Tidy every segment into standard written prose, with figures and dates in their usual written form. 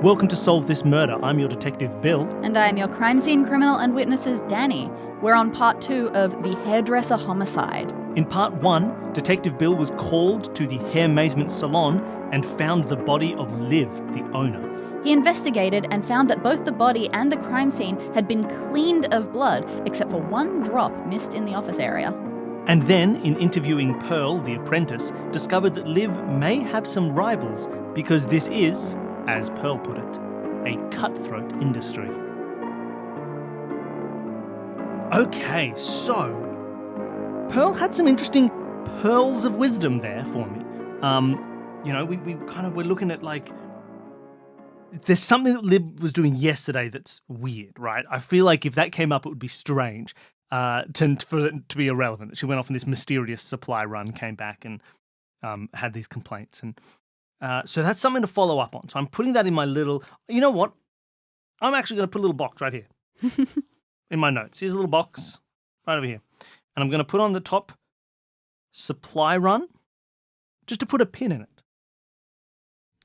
Welcome to Solve This Murder. I'm your detective, Bill. And I am your crime scene criminal and witnesses, Dani. We're on part 2 of the Hairdresser Homicide. In part 1, Detective Bill was called to the hair maisement salon and found the body of Liv, the owner. He investigated and found that both the body and the crime scene had been cleaned of blood, except for one drop missed in the office area. And then, in interviewing Pearl, the apprentice, discovered that Liv may have some rivals because this is, as Pearl put it, a cutthroat industry. Okay, so Pearl had some interesting pearls of wisdom there for me. We're looking at like there's something that Liv was doing yesterday that's weird, right? I feel like if that came up, it would be strange for it to be irrelevant. That she went off on this mysterious supply run, came back and had these complaints, and so that's something to follow up on. So I'm putting that in my little. You know what? I'm actually going to put a little box right here in my notes. Here's a little box right over here, and I'm going to put on the top supply run just to put a pin in it.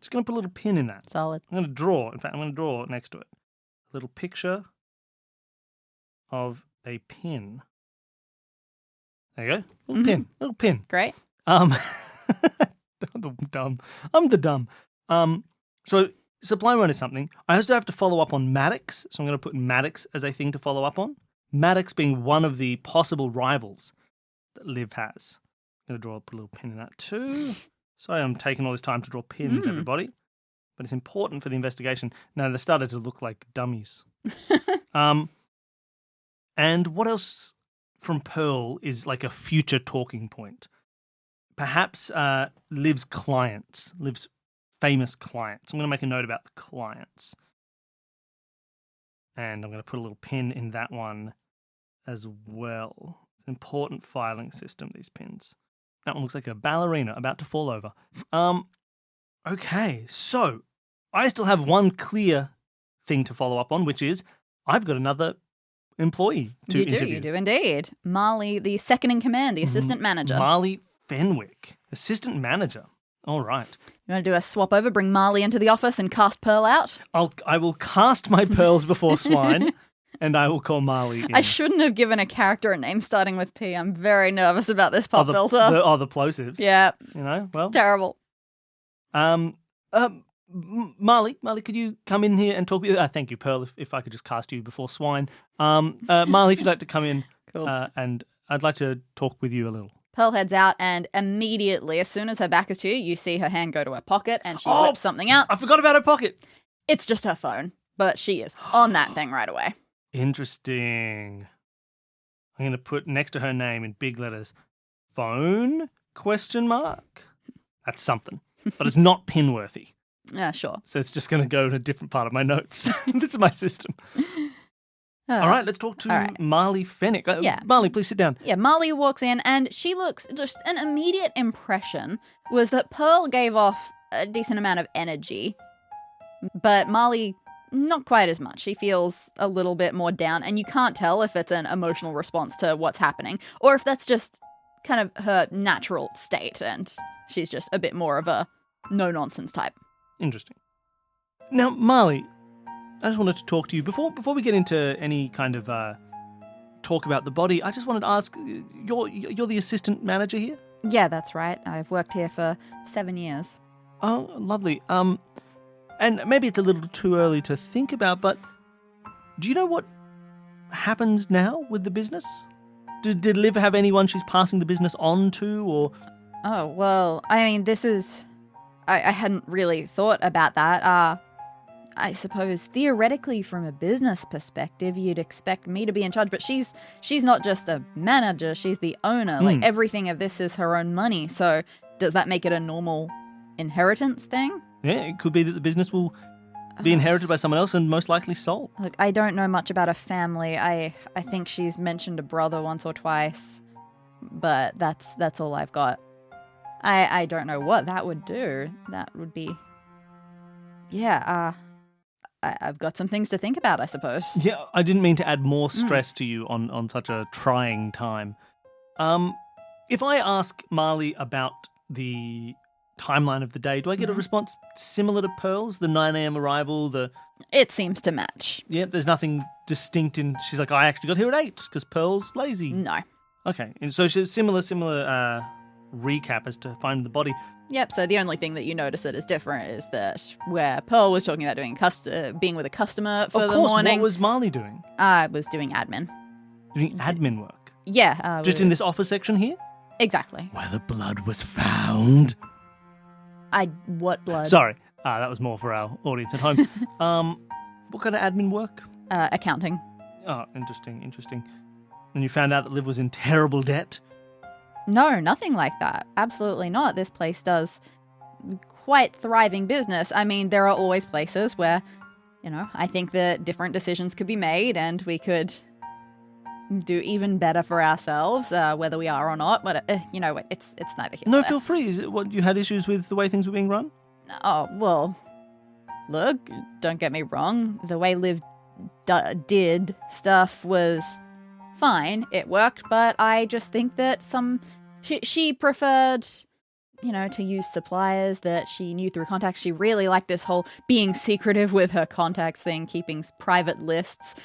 Just going to put a little pin in that. Solid. I'm going to draw. In fact, I'm going to draw next to it a little picture of a pin. There you go. Little pin. Little pin. Great. I'm the dumb. So supply run is something. I also have to follow up on Maddox. So I'm going to put Maddox as a thing to follow up on. Maddox being one of the possible rivals that Liv has. I'm going to put a little pin in that too. Sorry, I'm taking all this time to draw pins, everybody. But it's important for the investigation. Now, they started to look like dummies. And what else from Pearl is like a future talking point? Perhaps Liv's clients, Liv's famous clients. I'm going to make a note about the clients. And I'm going to put a little pin in that one as well. It's an important filing system, these pins. That one looks like a ballerina about to fall over. Okay, so I still have one clear thing to follow up on, which is I've got another employee to interview. You do indeed. Marley, the second in command, the assistant manager. Marley Fenwick, assistant manager. All right. You want to do a swap over, bring Marley into the office and cast Pearl out? I will cast my pearls before swine, and I will call Marley in. I shouldn't have given a character a name starting with P. I'm very nervous about this pop filter. The plosives. Yeah. You know, well. Terrible. Marley, could you come in here and talk with you? Thank you, Pearl, if I could just cast you before swine. Marley, if you'd like to come in, cool. And I'd like to talk with you a little. Pearl heads out, and immediately, as soon as her back is to you, you see her hand go to her pocket, and she whips something out. I forgot about her pocket. It's just her phone, but she is on that thing right away. Interesting. I'm going to put next to her name in big letters, phone, ? That's something, but it's not pin-worthy. Yeah, sure. So it's just going to go in a different part of my notes. This is my system. All right, let's talk to Marley Fenwick. Marley, please sit down. Yeah, Marley walks in and she looks, just an immediate impression was that Pearl gave off a decent amount of energy, but Marley, not quite as much. She feels a little bit more down, and you can't tell if it's an emotional response to what's happening or if that's just kind of her natural state and she's just a bit more of a no-nonsense type. Interesting. Now, Marley, I just wanted to talk to you before we get into any kind of talk about the body. I just wanted to ask, you're the assistant manager here? Yeah, that's right. I've worked here for 7 years. Oh, lovely. And maybe it's a little too early to think about, but do you know what happens now with the business? Did Liv have anyone she's passing the business on to, or? Oh, well, I mean, this is... I hadn't really thought about that. I suppose theoretically from a business perspective, you'd expect me to be in charge, but she's not just a manager, she's the owner. Like, everything of this is her own money. So does that make it a normal inheritance thing? Yeah, it could be that the business will be inherited by someone else and most likely sold. Look, I don't know much about a family. I think she's mentioned a brother once or twice, but that's all I've got. I don't know what that would do. That would be... Yeah, I've got some things to think about, I suppose. Yeah, I didn't mean to add more stress to you on such a trying time. If I ask Marley about the timeline of the day. Do I get a response similar to Pearl's? The 9 a.m. arrival, It seems to match. Yep, there's nothing distinct in... She's like, I actually got here at 8 because Pearl's lazy. No. Okay, and so she's similar recap as to finding the body. Yep, so the only thing that you notice that is different is that where Pearl was talking about doing being with a customer for the morning. What was Marley doing? I was doing admin. Doing admin work? Yeah. Just in this office section here? Exactly. Where the blood was found. What blood? Sorry, that was more for our audience at home. What kind of admin work? Accounting. Oh, interesting. And you found out that Liv was in terrible debt? No, nothing like that. Absolutely not. This place does quite thriving business. I mean, there are always places where, I think that different decisions could be made and we could do even better for ourselves, whether we are or not. But, it's neither here nor No, there. feel free. Is it what you had issues with the way things were being run? Oh, well, look, don't get me wrong. The way Liv did stuff was fine. It worked, but I just think that she preferred, to use suppliers that she knew through contacts. She really liked this whole being secretive with her contacts thing, keeping private lists,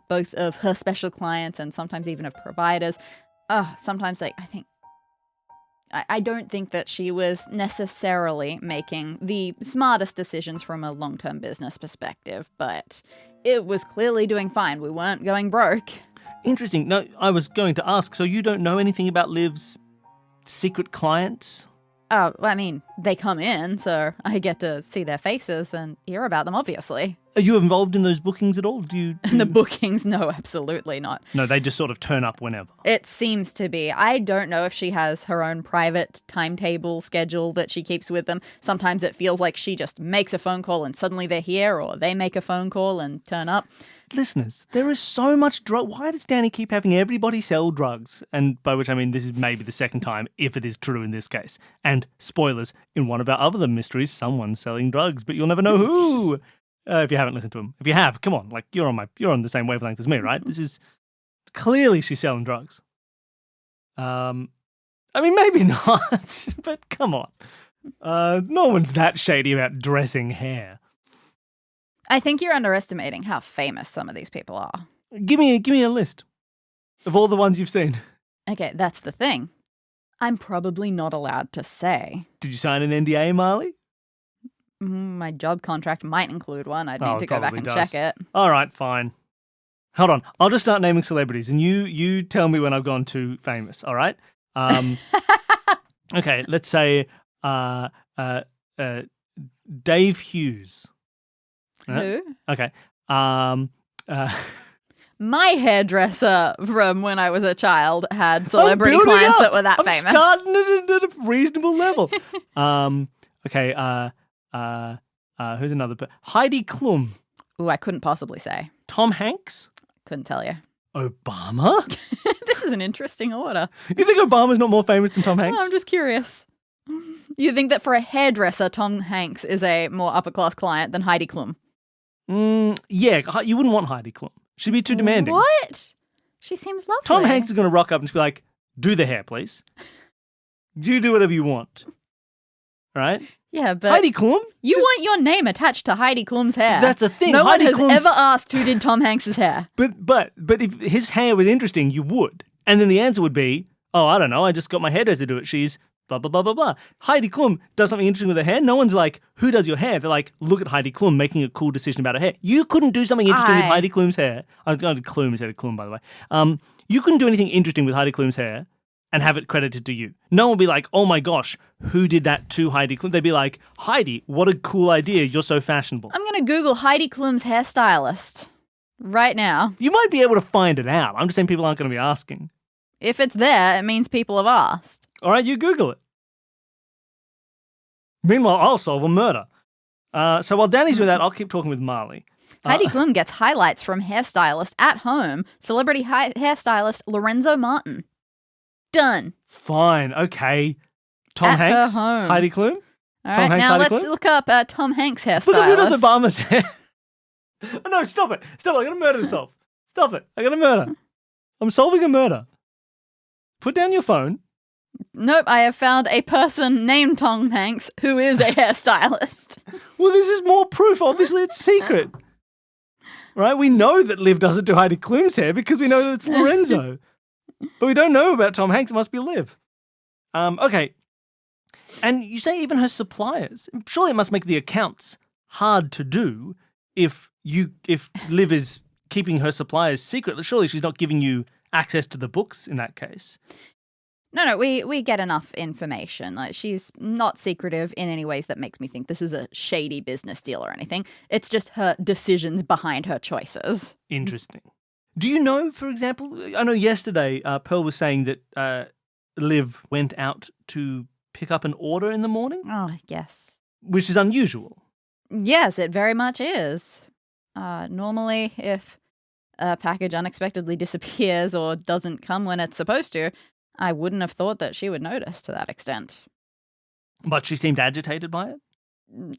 both of her special clients and sometimes even of providers. Sometimes I don't think that she was necessarily making the smartest decisions from a long-term business perspective, but it was clearly doing fine. We weren't going broke. Interesting. No, I was going to ask, so you don't know anything about Liv's secret clients? Oh, I mean, they come in, so I get to see their faces and hear about them, obviously. Are you involved in those bookings at all? The bookings? No, absolutely not. No, they just sort of turn up whenever. It seems to be. I don't know if she has her own private timetable schedule that she keeps with them. Sometimes it feels like she just makes a phone call and suddenly they're here, or they make a phone call and turn up. Listeners, there is so much drug. Why does Dani keep having everybody sell drugs? And by which I mean this is maybe the second time, if it is true in this case. And spoilers, in one of our other mysteries, someone's selling drugs, but you'll never know who. If you haven't listened to them. If you have, come on, you're on the same wavelength as me, right? This is clearly she's selling drugs. I mean, maybe not, but come on. No one's that shady about dressing hair. I think you're underestimating how famous some of these people are. Give me a list of all the ones you've seen. Okay, that's the thing. I'm probably not allowed to say. Did you sign an NDA, Marley? My job contract might include one. I'd need to go back and check it. All right, fine. Hold on. I'll just start naming celebrities, and you tell me when I've gone too famous, all right? Okay, let's say Dave Hughes. Who? Okay. My hairdresser from when I was a child had celebrity clients that were that famous. I'm starting at a reasonable level. Okay. Who's another? Heidi Klum. Ooh, I couldn't possibly say. Tom Hanks. Couldn't tell you. Obama. This is an interesting order. You think Obama's not more famous than Tom Hanks? No, I'm just curious. You think that for a hairdresser, Tom Hanks is a more upper class client than Heidi Klum? Yeah, you wouldn't want Heidi Klum. She'd be too demanding. What? She seems lovely. Tom Hanks is going to rock up and just be like, do the hair, please. You do whatever you want. Right? Yeah, but Heidi Klum? You want your name attached to Heidi Klum's hair. That's the thing. No Heidi one has Klum's... ever asked who did Tom Hanks's hair. But if his hair was interesting, you would. And then the answer would be, oh, I don't know, I just got my hairdresser to do it. She's blah, blah, blah, blah, blah. Heidi Klum does something interesting with her hair. No one's like, who does your hair? They're like, look at Heidi Klum making a cool decision about her hair. You couldn't do something interesting with Heidi Klum's hair. I was going to Klum instead of Klum, by the way. You couldn't do anything interesting with Heidi Klum's hair and have it credited to you. No one would be like, oh my gosh, who did that to Heidi Klum? They'd be like, Heidi, what a cool idea. You're so fashionable. I'm going to Google Heidi Klum's hairstylist right now. You might be able to find it out. I'm just saying people aren't going to be asking. If it's there, it means people have asked. All right, you Google it. Meanwhile, I'll solve a murder. So while Dani's doing that, I'll keep talking with Marley. Heidi Klum gets highlights from hairstylist at home, celebrity hairstylist Lorenzo Martin. Done. Fine, okay. Tom Hanks, Heidi Klum. All right, now let's look up Tom Hanks hairstylist. Look at who does Obama's hair. Oh, no, stop it. Stop it. I'm going to murder myself. Stop it. I'm going to murder. I'm solving a murder. Put down your phone. Nope, I have found a person named Tom Hanks who is a hairstylist. Well, this is more proof. Obviously, it's secret. Right? We know that Liv doesn't do Heidi Klum's hair because we know that it's Lorenzo. But we don't know about Tom Hanks. It must be Liv. Okay. And you say even her suppliers. Surely it must make the accounts hard to do if Liv is keeping her suppliers secret. Surely she's not giving you access to the books in that case. No, we get enough information. Like, she's not secretive in any ways that makes me think this is a shady business deal or anything. It's just her decisions behind her choices. Interesting. Do you know, for example, I know yesterday Pearl was saying that Liv went out to pick up an order in the morning? Oh, yes. Which is unusual. Yes, it very much is. Normally, if a package unexpectedly disappears or doesn't come when it's supposed to, I wouldn't have thought that she would notice to that extent. But she seemed agitated by it?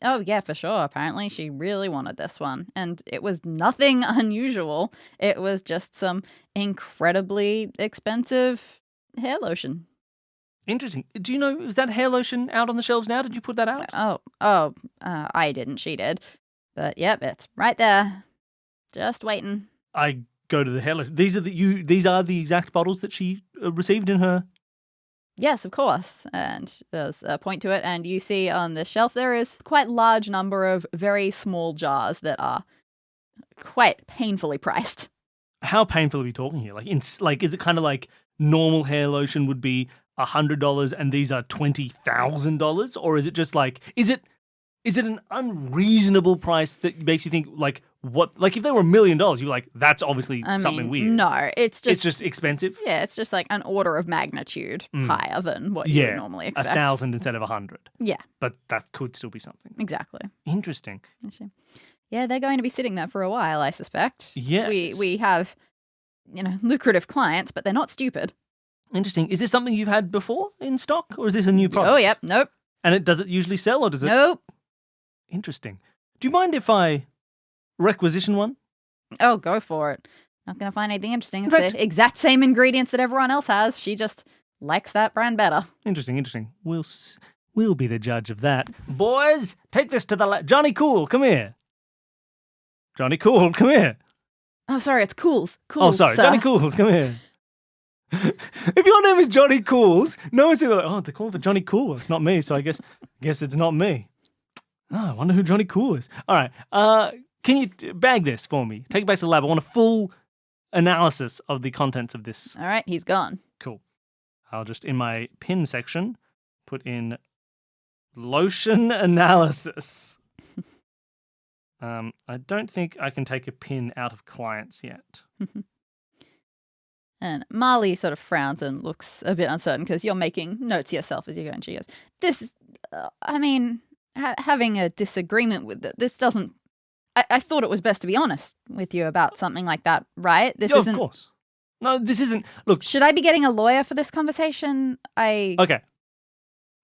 Oh, yeah, for sure. Apparently, she really wanted this one. And it was nothing unusual. It was just some incredibly expensive hair lotion. Interesting. Do you know, is that hair lotion out on the shelves now? Did you put that out? I didn't. She did. But, yep, it's right there. Just waiting. I go to the hair lotion. These are the exact bottles that she received in her. Yes, of course. And there's a point to it. And you see on the shelf there is quite a large number of very small jars that are quite painfully priced. How painful are we talking here? Like, is it kind of like normal hair lotion would be $100 and these are $20,000? Or is it just like, is it an unreasonable price that makes you think, like, what? Like, if they were $1 million, you'd be like, that's obviously something weird. No, it's just expensive. Yeah, it's just like an order of magnitude higher than what you would normally expect. 1,000 instead of 100. Yeah, but that could still be something. Exactly. Interesting. Yeah, they're going to be sitting there for a while, I suspect. Yeah, we have, lucrative clients, but they're not stupid. Interesting. Is this something you've had before in stock, or is this a new product? Oh, yep. Nope. And does it usually sell, or does it? Nope. Interesting. Do you mind if I requisition one? Oh, go for it. Not going to find anything interesting. It's the exact same ingredients that everyone else has. She just likes that brand better. Interesting. We'll be the judge of that. Boys, take this to the Johnny Cool, come here. Johnny Cool, come here. Oh, sorry, it's Cools. Oh, sorry, sir. Johnny Cools, come here. If your name is Johnny Cools, no one's like, oh, they're calling for Johnny Cool. It's not me, so I guess it's not me. Oh, I wonder who Johnny Cool is. All right, can you bag this for me? Take it back to the lab. I want a full analysis of the contents of this. All right, he's gone. Cool. I'll just, in my pin section, put in lotion analysis. I don't think I can take a pin out of clients yet. And Marley sort of frowns and looks a bit uncertain because you're making notes yourself as you go. And she goes, this, having a disagreement with it, this doesn't, I thought it was best to be honest with you about something like that, right? This isn't. Of course. No, this isn't. Look. Should I be getting a lawyer for this conversation? Okay.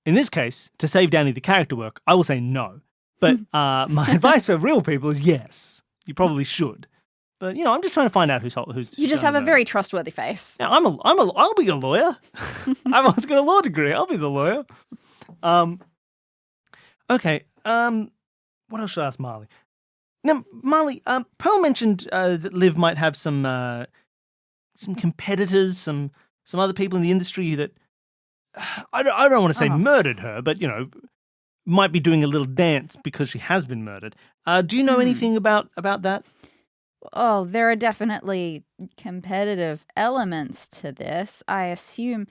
In this case, to save Dani the character work, I will say no. But my advice for real people is yes. You probably should. But, I'm just trying to find out who's. You just have a very trustworthy face. Yeah, I'll be a lawyer. I've always got a law degree. I'll be the lawyer. Okay. What else should I ask Marley? Now, Marley, Pearl mentioned that Liv might have some competitors, some other people in the industry that I don't want to say murdered her, but might be doing a little dance because she has been murdered. Do you know anything about that? Oh, there are definitely competitive elements to this. I assume.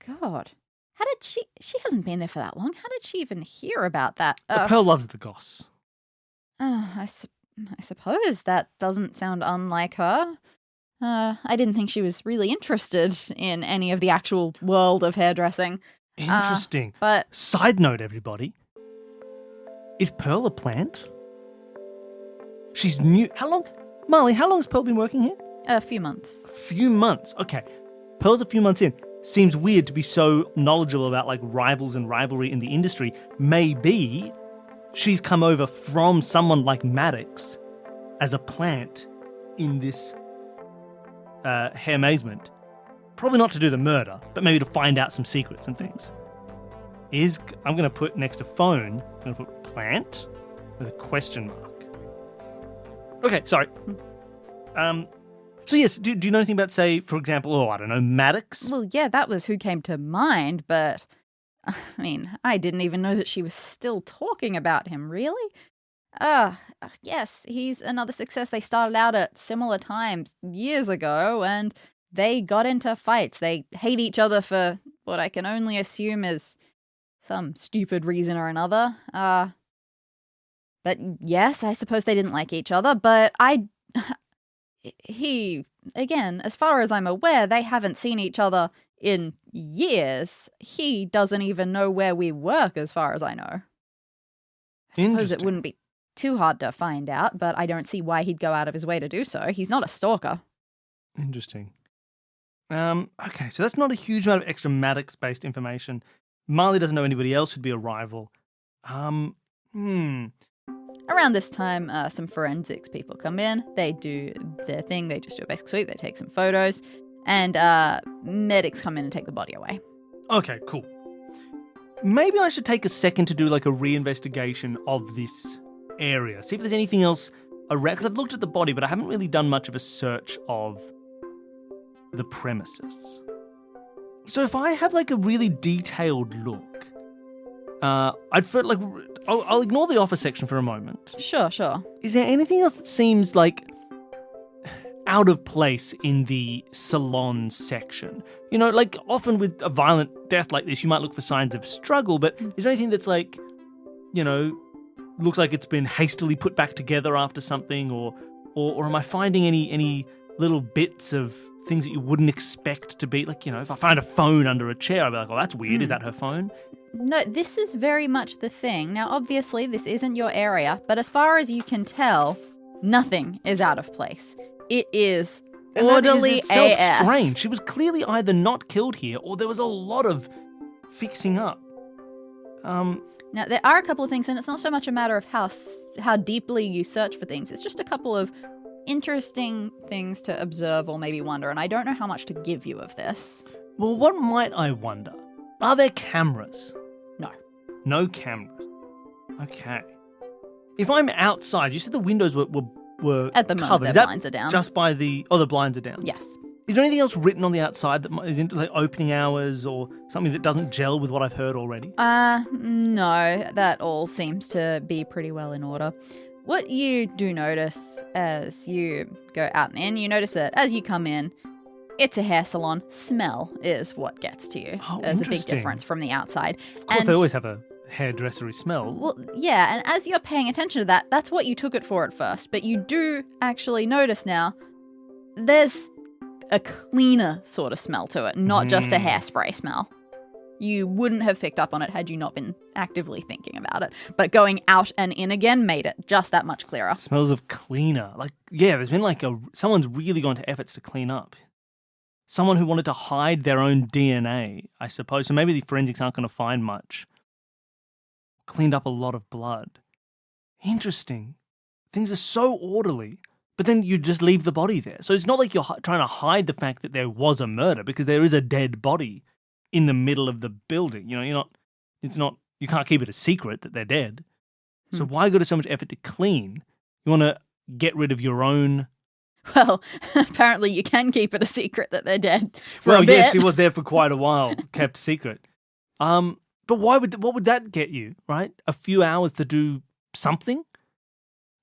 God, how did she hasn't been there for that long. How did she even hear about that? Pearl loves the goss. I suppose that doesn't sound unlike her. I didn't think she was really interested in any of the actual world of hairdressing. Interesting. But side note, everybody. Is Pearl a plant? She's new. How long? Marley, how long has Pearl been working here? A few months. A few months. Okay. Pearl's a few months in. Seems weird to be so knowledgeable about like rivals and rivalry in the industry. Maybe she's come over from someone like Maddox as a plant in this hair amazement. Probably not to do the murder, but maybe to find out some secrets and things. I'm going to put next to phone, I'm going to put plant with a question mark. Okay, sorry. So yes, do you know anything about, say, for example, I don't know, Maddox? Well, yeah, that was who came to mind, but I mean, I didn't even know that she was still talking about him, really? Yes, he's another success. They started out at similar times years ago, and they got into fights. They hate each other for what I can only assume is some stupid reason or another. But yes, I suppose they didn't like each other, but again, as far as I'm aware, they haven't seen each other in years. He doesn't even know where we work, as far as I know. I suppose it wouldn't be too hard to find out, but I don't see why he'd go out of his way to do so. He's not a stalker. Interesting. Okay, so that's not a huge amount of extra Maddox-based information. Marley doesn't know anybody else who'd be a rival. Around this time, some forensics people come in. They do their thing. They just do a basic sweep. They take some photos. And medics come in and take the body away. Okay, cool. Maybe I should take a second to do like a reinvestigation of this area. See if there's anything else around. Because I've looked at the body, but I haven't really done much of a search of the premises. So if I have like a really detailed look, I'd feel like I'll ignore the office section for a moment. Sure. Is there anything else that seems like out of place in the salon section? You know, like often with a violent death like this, you might look for signs of struggle, but is there anything that's like, you know, looks like it's been hastily put back together after something, or am I finding any little bits of things that you wouldn't expect to be, like, you know, if I find a phone under a chair, I'd be like, oh, that's weird. Is that her phone? No, this is very much the thing. Now, obviously, this isn't your area, but as far as you can tell, nothing is out of place. It is orderly AF. That is itself AF. strange. She was clearly either not killed here, or there was a lot of fixing up. Now, there are a couple of things, and it's not so much a matter of how deeply you search for things. It's just a couple of interesting things to observe or maybe wonder, and I don't know how much to give you of this. Well, what might I wonder? Are there cameras? No. No cameras. Okay. If I'm outside, you said the windows were at the moment, covered. their blinds are down. Just by the blinds are down. Yes. Is there anything else written on the outside that is into like opening hours or something that doesn't gel with what I've heard already? No, that all seems to be pretty well in order. What you do notice as you go out and in, you notice that as you come in, it's a hair salon. Smell is what gets to you. Oh, There's a big interesting. difference from the outside. Of course, they always have a hairdressery smell. Well, yeah, and as you're paying attention to that, that's what you took it for at first. But you do actually notice now, there's a cleaner sort of smell to it, not just a hairspray smell. You wouldn't have picked up on it had you not been actively thinking about it. But going out and in again made it just that much clearer. Smells of cleaner. Like, yeah, there's been like someone's really gone to efforts to clean up. Someone who wanted to hide their own DNA, I suppose. So maybe the forensics aren't going to find much. Cleaned up a lot of blood. Interesting. Things are so orderly, but then you just leave the body there. So it's not like you're trying to hide the fact that there was a murder, because there is a dead body in the middle of the building. You know, you can't keep it a secret that they're dead. So why go to so much effort to clean? You want to get rid of your own... Well, apparently you can keep it a secret that they're dead for well, a bit. yes, she was there for quite a while, kept secret. But what would that get you, right? A few hours to do something?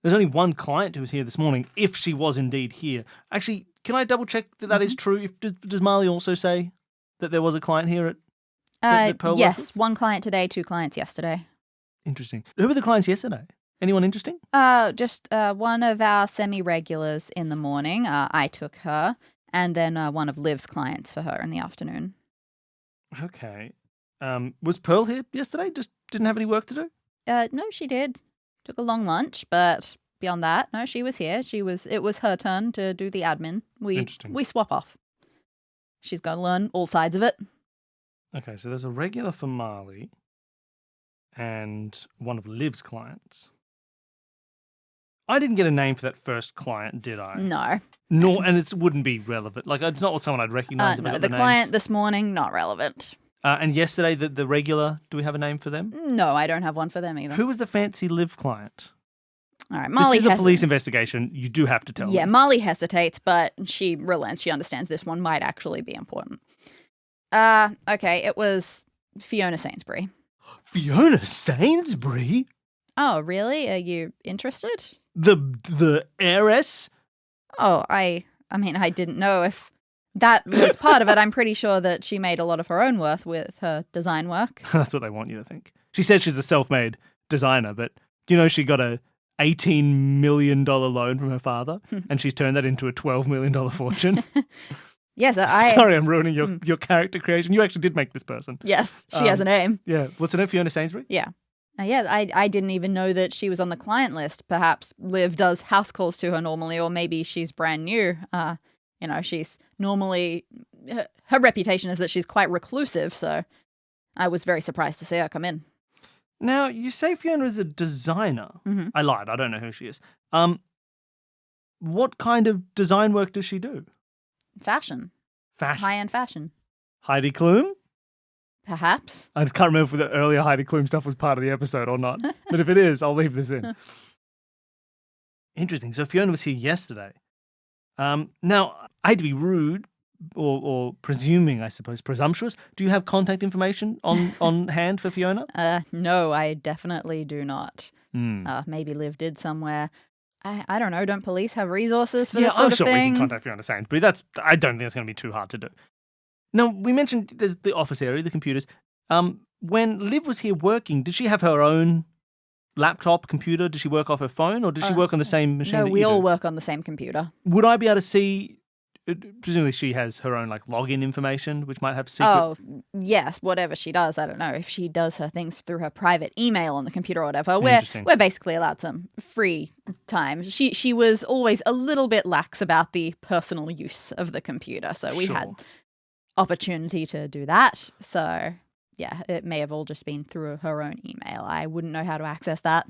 There's only one client who was here this morning, if she was indeed here. Actually, can I double check that that is true? Does Marley also say that there was a client here at that Pearl yes, worked with? 1 client today, 2 clients yesterday. Interesting. Who were the clients yesterday? Anyone interesting? Just one of our semi-regulars in the morning. I took her, and then one of Liv's clients for her in the afternoon. Okay. Was Pearl here yesterday? Just didn't have any work to do? No, she did. Took a long lunch, but beyond that, no, she was here. It was her turn to do the admin. We swap off. She's got to learn all sides of it. Okay, so there's a regular for Marley and one of Liv's clients. I didn't get a name for that first client, did I? No. Nor, and it wouldn't be relevant. Like, it's not someone I'd recognise. No, the client this morning, not relevant. And yesterday, the regular, do we have a name for them? No, I don't have one for them either. Who was the fancy Liv client? All right, Molly. This is a police investigation. You do have to tell me. Yeah, Molly hesitates, but she relents. She understands this one might actually be important. Okay, it was Fiona Sainsbury. Fiona Sainsbury? Oh, really? Are you interested? The heiress? Oh, I mean, I didn't know if that was part of it. I'm pretty sure that she made a lot of her own worth with her design work. That's what they want you to think. She says she's a self-made designer, but you know she got a $18 million loan from her father, and she's turned that into a $12 million fortune. Yes, Sorry, I'm ruining your character creation. You actually did make this person. Yes, she has a name. Yeah. What's her name? Fiona Sainsbury? Yeah. Yeah, I didn't even know that she was on the client list. Perhaps Liv does house calls to her normally, or maybe she's brand new. She's normally... Her reputation is that she's quite reclusive, so I was very surprised to see her come in. Now, you say Fiona is a designer. Mm-hmm. I lied. I don't know who she is. What kind of design work does she do? Fashion. High-end fashion. Heidi Klum? Perhaps. I can't remember if the earlier Heidi Klum stuff was part of the episode or not. But if it is, I'll leave this in. Interesting. So Fiona was here yesterday. Now, I hate to be rude or presuming, I suppose, presumptuous. Do you have contact information on hand for Fiona? No, I definitely do not. Maybe Liv did somewhere. I don't know. Don't police have resources for this sort of thing? Yeah, I'm sure we can contact Fiona Sainsbury. I don't think it's going to be too hard to do. Now, we mentioned there's the office area, the computers. When Liv was here working, did she have her own laptop, computer? Did she work off her phone, or did she work on the same machine that you do? No, we all work on the same computer. Would I be able to see... Presumably she has her own login information, which might have secret... Oh, yes, whatever she does. I don't know. If she does her things through her private email on the computer or whatever, we're basically allowed some free time. She was always a little bit lax about the personal use of the computer, so we had opportunity to do that. So, yeah, it may have all just been through her own email. I wouldn't know how to access that.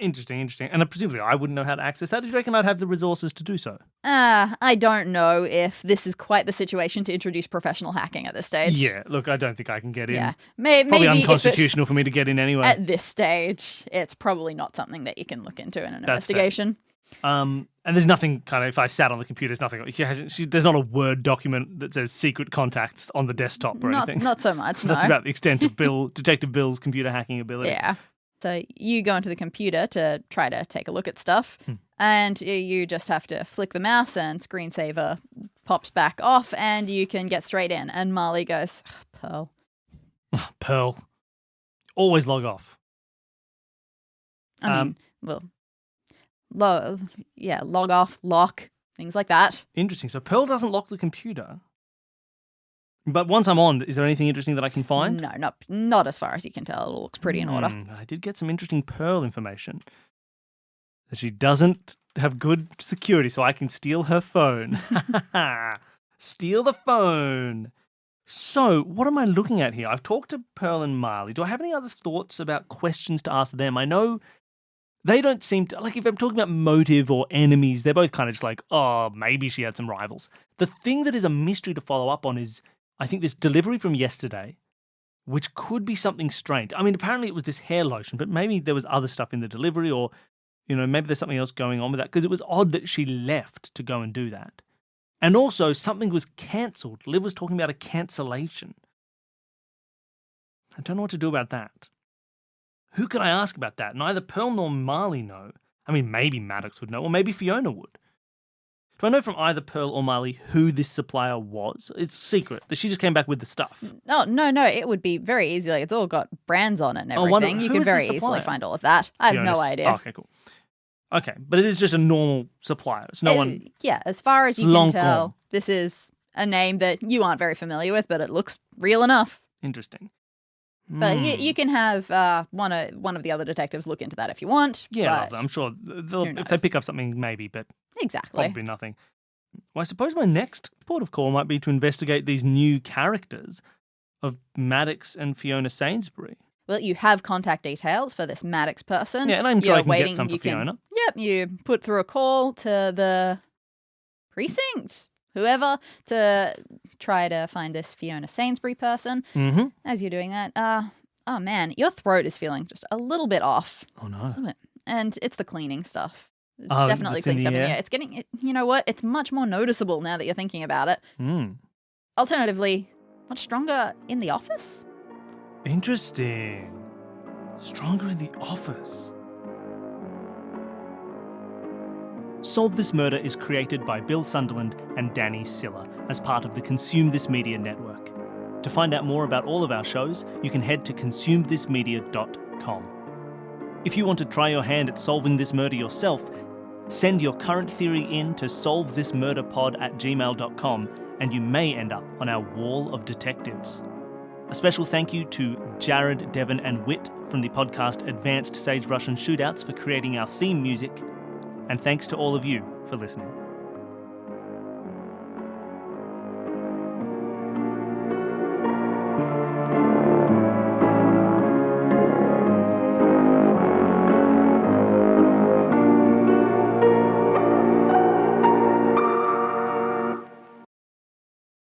Interesting. And presumably I wouldn't know how to access that. Do you reckon I'd have the resources to do so? I don't know if this is quite the situation to introduce professional hacking at this stage. Yeah, look, I don't think I can get in. Yeah, probably unconstitutional for me to get in anyway. At this stage, it's probably not something that you can look into in an investigation. And there's nothing if I sat on the computer, there's nothing. There's not a Word document that says secret contacts on the desktop or anything. Not so much, That's about the extent of Detective Bill's computer hacking ability. Yeah. So you go into the computer to try to take a look at stuff, and you just have to flick the mouse and screensaver pops back off, and you can get straight in. And Marley goes, Pearl. Pearl. Always log off. Log off, lock, things like that. Interesting. So Pearl doesn't lock the computer. But once I'm on, is there anything interesting that I can find? No, not as far as you can tell. It all looks pretty in order. I did get some interesting Pearl information. That she doesn't have good security, so I can steal her phone. Steal the phone. So, what am I looking at here? I've talked to Pearl and Marley. Do I have any other thoughts about questions to ask them? I know they don't seem to... if I'm talking about motive or enemies, they're both kind of just maybe she had some rivals. The thing that is a mystery to follow up on is... I think this delivery from yesterday, which could be something strange. I mean, apparently it was this hair lotion, but maybe there was other stuff in the delivery or, maybe there's something else going on with that because it was odd that she left to go and do that. And also something was cancelled. Liv was talking about a cancellation. I don't know what to do about that. Who could I ask about that? Neither Pearl nor Marley know. I mean, maybe Maddox would know, or maybe Fiona would. Do I know from either Pearl or Marley who this supplier was? It's secret. She just came back with the stuff. No. It would be very easy. It's all got brands on it and everything. You can very easily find all of that. I have no idea. Oh, okay, cool. Okay, but it is just a normal supplier. It's no one... Yeah, as far as you can tell, this is a name that you aren't very familiar with, but it looks real enough. Interesting. But you can have one of the other detectives look into that if you want. Yeah, I'm sure if they pick up something, maybe, but exactly, probably nothing. Well, I suppose my next port of call might be to investigate these new characters of Maddox and Fiona Sainsbury. Well, you have contact details for this Maddox person. Yeah, and I'm sure I can get some for Fiona. Yep, you put through a call to the precinct, whoever, to try to find this Fiona Sainsbury person. Mm-hmm. As you're doing that, oh man, your throat is feeling just a little bit off. Oh, no. And it's the cleaning stuff. It's Oh, definitely it's in cleaning the stuff in the air? air. It's getting, you know what? It's much more noticeable now that you're thinking about it. Mm. Alternatively, much stronger in the office? Interesting. Stronger in the office. Solve This Murder is created by Bill Sunderland and Dani Siller as part of the Consume This Media network. To find out more about all of our shows, you can head to consumethismedia.com. If you want to try your hand at solving this murder yourself, send your current theory in to solvethismurderpod@gmail.com and you may end up on our wall of detectives. A special thank you to Jared, Devon and Whit from the podcast Advanced Sagebrush and Shootouts for creating our theme music. And thanks to all of you for listening.